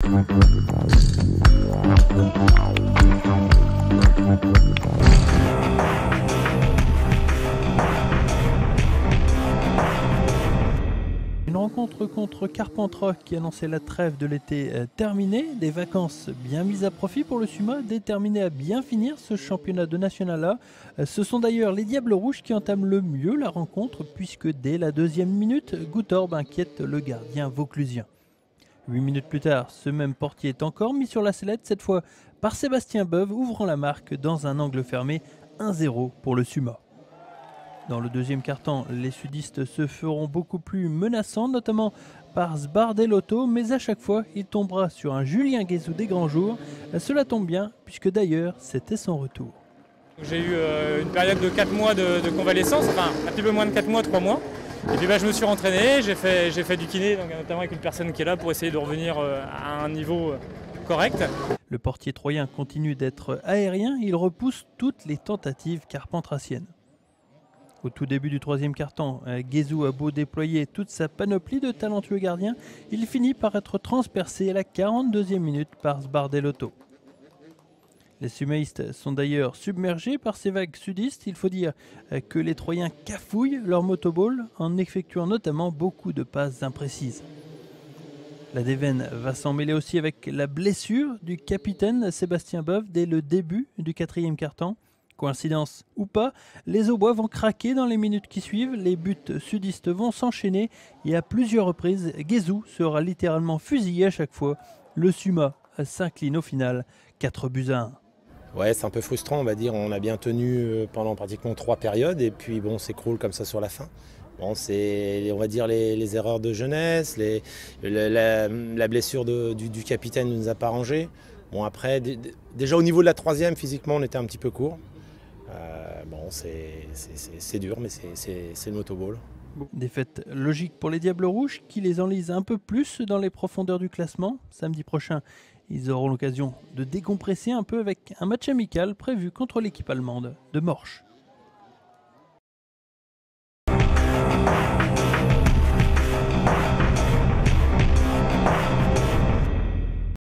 Une rencontre contre Carpentras qui annonçait la trêve de l'été terminée, des vacances bien mises à profit pour le Suma, déterminé à bien finir ce championnat de National A. Ce sont d'ailleurs les Diables Rouges qui entament le mieux la rencontre puisque dès la deuxième minute, Goutorbe inquiète le gardien vauclusien. 8 minutes plus tard, ce même portier est encore mis sur la sellette, cette fois par Sébastien Beuve, ouvrant la marque dans un angle fermé, 1-0 pour le Suma. Dans le deuxième quart-temps, les sudistes se feront beaucoup plus menaçants, notamment par Sbardelotto, mais à chaque fois, il tombera sur un Julien Guézou des grands jours. Cela tombe bien, puisque d'ailleurs, c'était son retour. J'ai eu une période de 4 mois de convalescence, enfin un petit peu moins de 4 mois, 3 mois. Et puis je me suis rentraîné, j'ai fait du kiné, donc, notamment avec une personne qui est là pour essayer de revenir à un niveau correct. Le portier troyen continue d'être aérien, il repousse toutes les tentatives carpentraciennes. Au tout début du troisième quart-temps, Guézou a beau déployer toute sa panoplie de talentueux gardiens, il finit par être transpercé à la 42e minute par Sbardelotto. Les sumaïstes sont d'ailleurs submergés par ces vagues sudistes. Il faut dire que les Troyens cafouillent leur motoball en effectuant notamment beaucoup de passes imprécises. La déveine va s'en mêler aussi avec la blessure du capitaine Sébastien Beuve dès le début du quatrième quart-temps. Coïncidence ou pas, les Aubois vont craquer dans les minutes qui suivent, les buts sudistes vont s'enchaîner et à plusieurs reprises, Guézou sera littéralement fusillé à chaque fois. Le Suma s'incline au final 4-1. Ouais, c'est un peu frustrant, on va dire. On a bien tenu pendant pratiquement 3 périodes et puis bon, on s'écroule comme ça sur la fin. Bon, c'est, on va dire, les erreurs de jeunesse, la blessure du capitaine ne nous a pas arrangé. Bon, après, déjà au niveau de la troisième, physiquement, on était un petit peu court. Bon, c'est dur, mais c'est le motoball. Défaite logique pour les Diables Rouges qui les enlisent un peu plus dans les profondeurs du classement. Samedi prochain, ils auront l'occasion de décompresser un peu avec un match amical prévu contre l'équipe allemande de Morsch.